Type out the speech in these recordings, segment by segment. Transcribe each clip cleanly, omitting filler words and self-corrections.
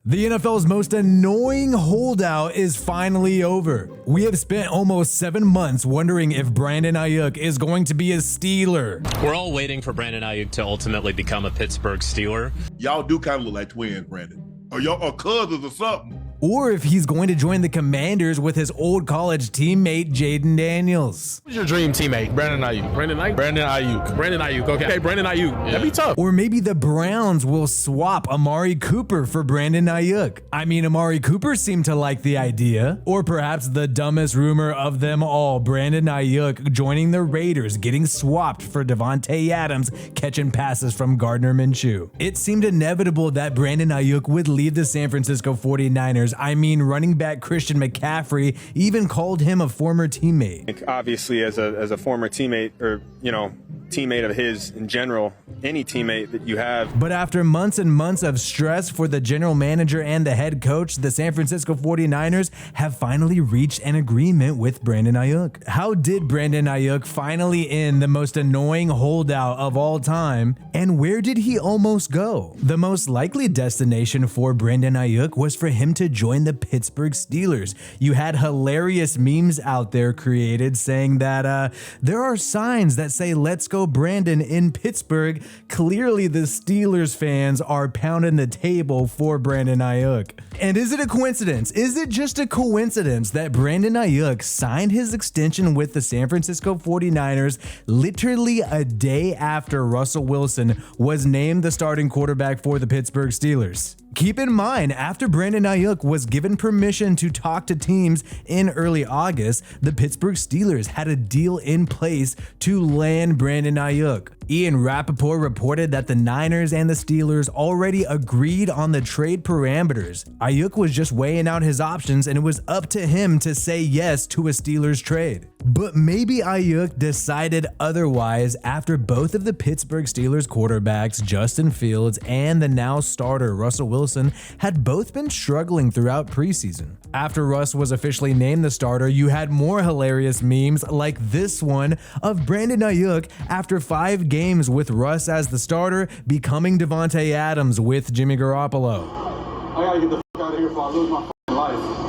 The NFL's most annoying holdout is finally over. We have spent almost 7 months wondering if Brandon Aiyuk is going to be a Steeler. We're all waiting for Brandon Aiyuk to ultimately become a Pittsburgh Steeler. Y'all do kind of look like twins, Brandon. Or y'all are cousins or something. Or if he's going to join the Commanders with his old college teammate Jaden Daniels. Who's your dream teammate? Brandon Aiyuk. Brandon Aiyuk? Brandon Aiyuk. Brandon Aiyuk. Okay, Brandon Aiyuk. Yeah. That'd be tough. Or maybe the Browns will swap Amari Cooper for Brandon Aiyuk. I mean, Amari Cooper seemed to like the idea. Or perhaps the dumbest rumor of them all, Brandon Aiyuk joining the Raiders, getting swapped for Devontae Adams, catching passes from Gardner Minshew. It seemed inevitable that Brandon Aiyuk would leave the San Francisco 49ers. I mean, running back Christian McCaffrey even called him a former teammate. Obviously, as a former teammate, or teammate of his in general, any teammate that you have. But after months and months of stress for the general manager and the head coach, the San Francisco 49ers have finally reached an agreement with Brandon Aiyuk. How did Brandon Aiyuk finally end the most annoying holdout of all time? And where did he almost go? The most likely destination for Brandon Aiyuk was for him to join the Pittsburgh Steelers. You had hilarious memes out there created saying that there are signs that say "Let's go Brandon" in Pittsburgh. Clearly the Steelers fans are pounding the table for Brandon Aiyuk. And is it a coincidence? Is it just a coincidence that Brandon Aiyuk signed his extension with the San Francisco 49ers literally a day after Russell Wilson was named the starting quarterback for the Pittsburgh Steelers? Keep in mind, after Brandon Aiyuk was given permission to talk to teams in early August, the Pittsburgh Steelers had a deal in place to land Brandon Aiyuk. Ian Rappaport reported that the Niners and the Steelers already agreed on the trade parameters. Aiyuk was just weighing out his options, and it was up to him to say yes to a Steelers trade. But maybe Aiyuk decided otherwise after both of the Pittsburgh Steelers quarterbacks, Justin Fields and the now starter Russell Wilson, had both been struggling throughout preseason. After Russ was officially named the starter, you had more hilarious memes like this one of Brandon Aiyuk after 5 games with Russ as the starter becoming Devontae Adams with Jimmy Garoppolo. I gotta get the fuck out of here before I lose my life.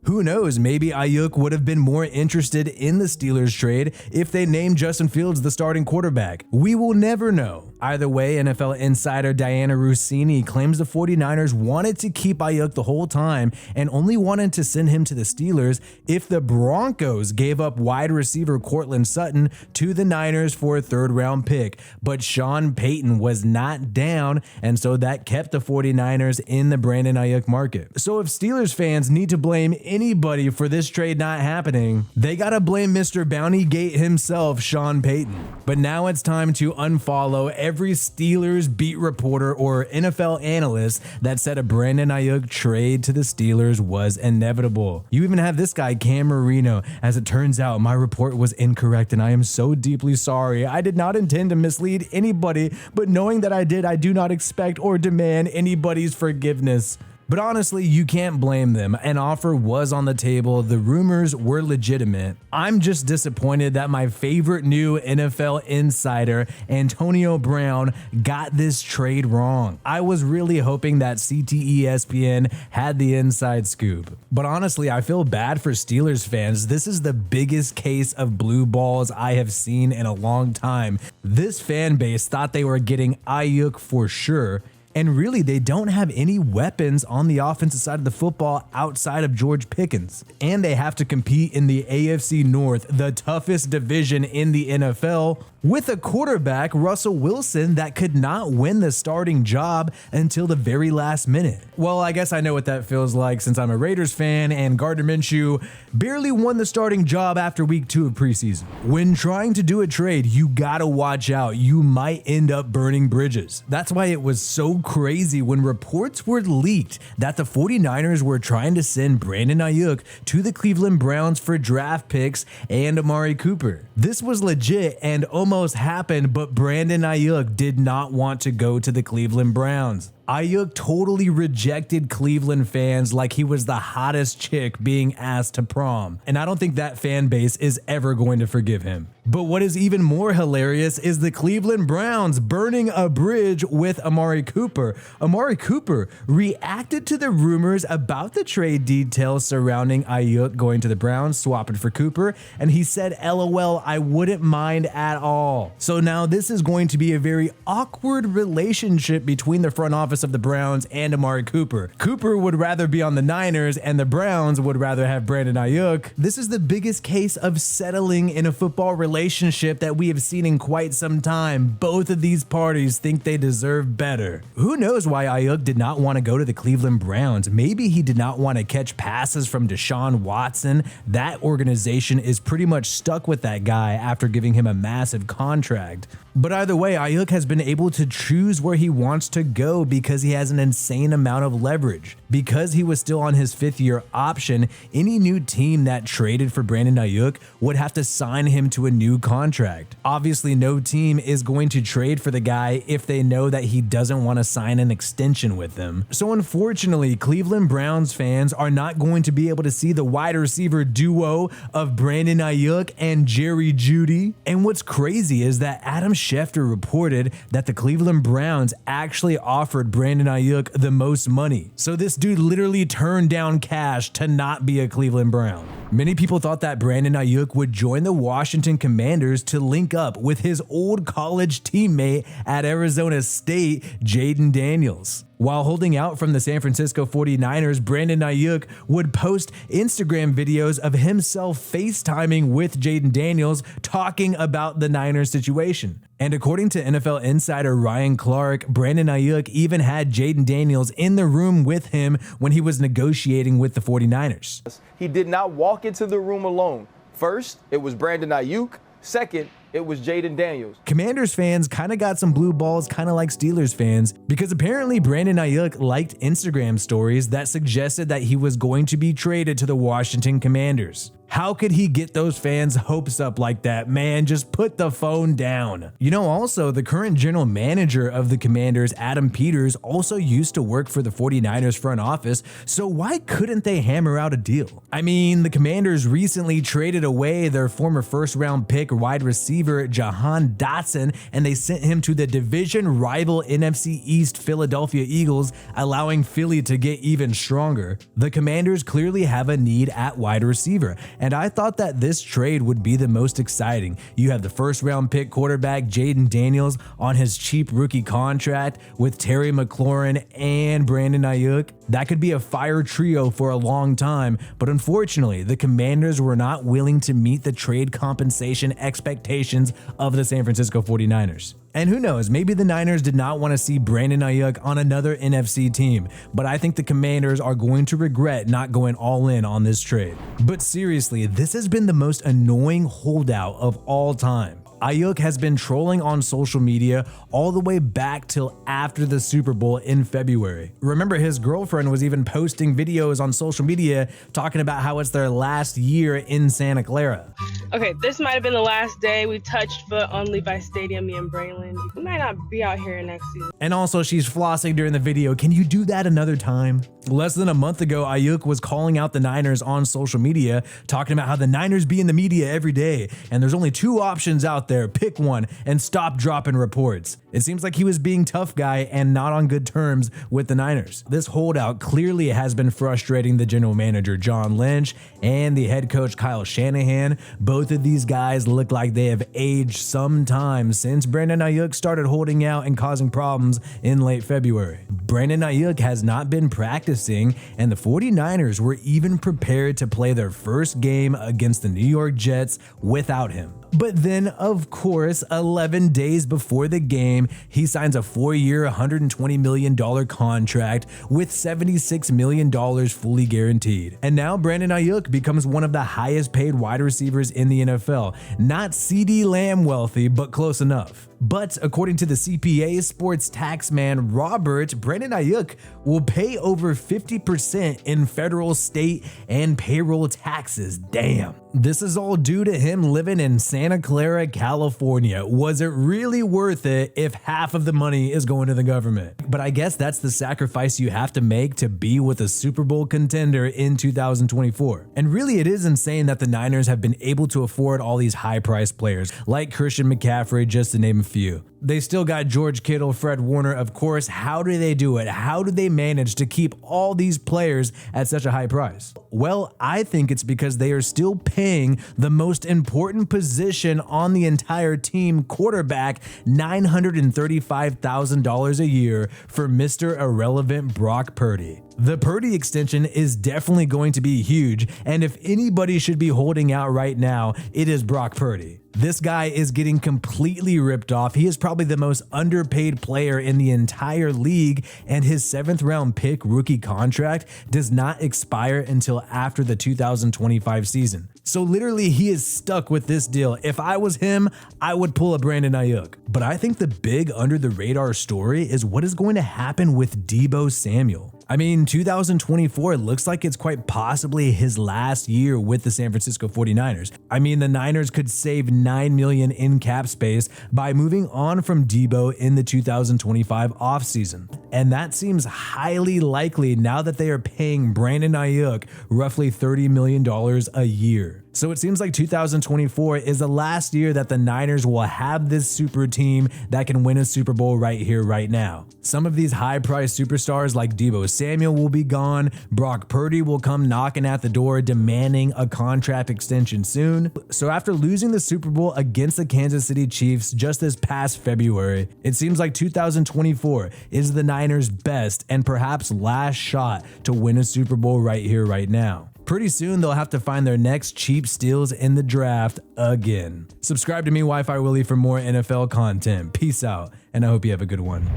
Who knows, maybe Aiyuk would have been more interested in the Steelers trade if they named Justin Fields the starting quarterback. We will never know. Either way, NFL insider Diana Rossini claims the 49ers wanted to keep Aiyuk the whole time and only wanted to send him to the Steelers if the Broncos gave up wide receiver Courtland Sutton to the Niners for a 3rd-round pick. But Sean Payton was not down, and so that kept the 49ers in the Brandon Aiyuk market. So if Steelers fans need to blame anybody for this trade not happening, they gotta blame Mr. Bountygate himself, Sean Payton. But now it's time to unfollow every Steelers beat reporter or NFL analyst that said a Brandon Aiyuk trade to the Steelers was inevitable. You even have this guy, Cam Marino. As it turns out, my report was incorrect and I am so deeply sorry. I did not intend to mislead anybody, but knowing that I did, I do not expect or demand anybody's forgiveness. But honestly, you can't blame them. An offer was on the table. The rumors were legitimate. I'm just disappointed that my favorite new NFL insider, Antonio Brown, got this trade wrong. I was really hoping that CTESPN had the inside scoop. But honestly, I feel bad for Steelers fans. This is the biggest case of blue balls I have seen in a long time. This fan base thought they were getting Aiyuk for sure. And really, they don't have any weapons on the offensive side of the football outside of George Pickens. And they have to compete in the AFC North, the toughest division in the NFL, with a quarterback, Russell Wilson, that could not win the starting job until the very last minute. Well, I guess I know what that feels like since I'm a Raiders fan and Gardner Minshew barely won the starting job after week 2 of preseason. When trying to do a trade, you gotta watch out. You might end up burning bridges. That's why it was so crazy when reports were leaked that the 49ers were trying to send Brandon Aiyuk to the Cleveland Browns for draft picks and Amari Cooper. This was legit and almost happened, but Brandon Aiyuk did not want to go to the Cleveland Browns. Aiyuk totally rejected Cleveland fans like he was the hottest chick being asked to prom, and I don't think that fan base is ever going to forgive him. But what is even more hilarious is the Cleveland Browns burning a bridge with Amari Cooper. Amari Cooper reacted to the rumors about the trade details surrounding Aiyuk going to the Browns, swapping for Cooper, and he said, LOL, I wouldn't mind at all. So now this is going to be a very awkward relationship between the front office of the Browns and Amari Cooper. Cooper would rather be on the Niners, and the Browns would rather have Brandon Aiyuk. This is the biggest case of settling in a football relationship that we have seen in quite some time. Both of these parties think they deserve better. Who knows why Aiyuk did not want to go to the Cleveland Browns? Maybe he did not want to catch passes from Deshaun Watson. That organization is pretty much stuck with that guy after giving him a massive contract. But either way, Aiyuk has been able to choose where he wants to go because he has an insane amount of leverage. Because he was still on his 5th-year option, any new team that traded for Brandon Aiyuk would have to sign him to a new contract. Obviously, no team is going to trade for the guy if they know that he doesn't want to sign an extension with them. So unfortunately, Cleveland Browns fans are not going to be able to see the wide receiver duo of Brandon Aiyuk and Jerry Jeudy. And what's crazy is that Adam Schefter reported that the Cleveland Browns actually offered Brandon Aiyuk the most money. So this dude literally turned down cash to not be a Cleveland Brown. Many people thought that Brandon Aiyuk would join the Washington Commanders to link up with his old college teammate at Arizona State, Jaden Daniels. While holding out from the San Francisco 49ers, Brandon Aiyuk would post Instagram videos of himself FaceTiming with Jaden Daniels talking about the Niners situation. And according to NFL insider Ryan Clark, Brandon Aiyuk even had Jaden Daniels in the room with him when he was negotiating with the 49ers. He did not walk into the room alone. First, it was Brandon Aiyuk. Second, it was Jaden Daniels. Commanders fans kind of got some blue balls, kind of like Steelers fans, because apparently Brandon Aiyuk liked Instagram stories that suggested that he was going to be traded to the Washington Commanders. How could he get those fans' hopes up like that, man? Just put the phone down. You know, also, the current general manager of the Commanders, Adam Peters, also used to work for the 49ers front office, so why couldn't they hammer out a deal? I mean, the Commanders recently traded away their former first-round pick wide receiver, Jahan Dotson, and they sent him to the division rival NFC East Philadelphia Eagles, allowing Philly to get even stronger. The Commanders clearly have a need at wide receiver, and I thought that this trade would be the most exciting. You have the first-round pick quarterback Jaden Daniels on his cheap rookie contract with Terry McLaurin and Brandon Aiyuk. That could be a fire trio for a long time, but unfortunately, the Commanders were not willing to meet the trade compensation expectations of the San Francisco 49ers. And who knows, maybe the Niners did not want to see Brandon Aiyuk on another NFC team, but I think the Commanders are going to regret not going all in on this trade. But seriously, this has been the most annoying holdout of all time. Aiyuk has been trolling on social media all the way back till after the Super Bowl in February. Remember, his girlfriend was even posting videos on social media talking about how it's their last year in Santa Clara. Okay, this might have been the last day we touched foot on Levi Stadium, me and Braylon. We might not be out here next season. And also, she's flossing during the video. Can you do that another time? Less than a month ago, Aiyuk was calling out the Niners on social media, talking about how the Niners be in the media every day, and there's only 2 options out there. Pick one and stop dropping reports. It seems like he was being tough guy and not on good terms with the Niners. This holdout clearly has been frustrating the general manager John Lynch and the head coach Kyle Shanahan. Both of these guys look like they have aged some time since Brandon Aiyuk started holding out and causing problems in late February. Brandon Aiyuk has not been practicing, and the 49ers were even prepared to play their first game against the New York Jets without him. But then, of course, 11 days before the game, he signs a 4-year, $120 million contract with $76 million fully guaranteed. And now Brandon Aiyuk becomes one of the highest paid wide receivers in the NFL. Not CeeDee Lamb wealthy, but close enough. But according to the CPA sports tax man Robert, Brandon Aiyuk will pay over 50% in federal, state, and payroll taxes. Damn. This is all due to him living in Santa Clara, California. Was it really worth it if half of the money is going to the government? But I guess that's the sacrifice you have to make to be with a Super Bowl contender in 2024. And really, it is insane that the Niners have been able to afford all these high-priced players, like Christian McCaffrey, just to name a few. They still got George Kittle, Fred Warner, of course. How do they do it? How do they manage to keep all these players at such a high price? Well, I think it's because they are still paying the most important position on the entire team, quarterback, $935,000 a year for Mr. Irrelevant Brock Purdy. The Purdy extension is definitely going to be huge, and if anybody should be holding out right now, it is Brock Purdy. This guy is getting completely ripped off. He is probably the most underpaid player in the entire league, and his 7th round pick rookie contract does not expire until after the 2025 season. So literally, he is stuck with this deal. If I was him, I would pull a Brandon Aiyuk. But I think the big under the radar story is what is going to happen with Deebo Samuel. I mean, 2024 looks like it's quite possibly his last year with the San Francisco 49ers. I mean, the Niners could save $9 million in cap space by moving on from Deebo in the 2025 offseason. And that seems highly likely now that they are paying Brandon Aiyuk roughly $30 million a year. So it seems like 2024 is the last year that the Niners will have this super team that can win a Super Bowl right here, right now. Some of these high-priced superstars like Deebo Samuel will be gone. Brock Purdy will come knocking at the door demanding a contract extension soon. So after losing the Super Bowl against the Kansas City Chiefs just this past February, it seems like 2024 is the Niners' best and perhaps last shot to win a Super Bowl right here, right now. Pretty soon, they'll have to find their next cheap steals in the draft again. Subscribe to me, Wi-Fi Willie, for more NFL content. Peace out, and I hope you have a good one.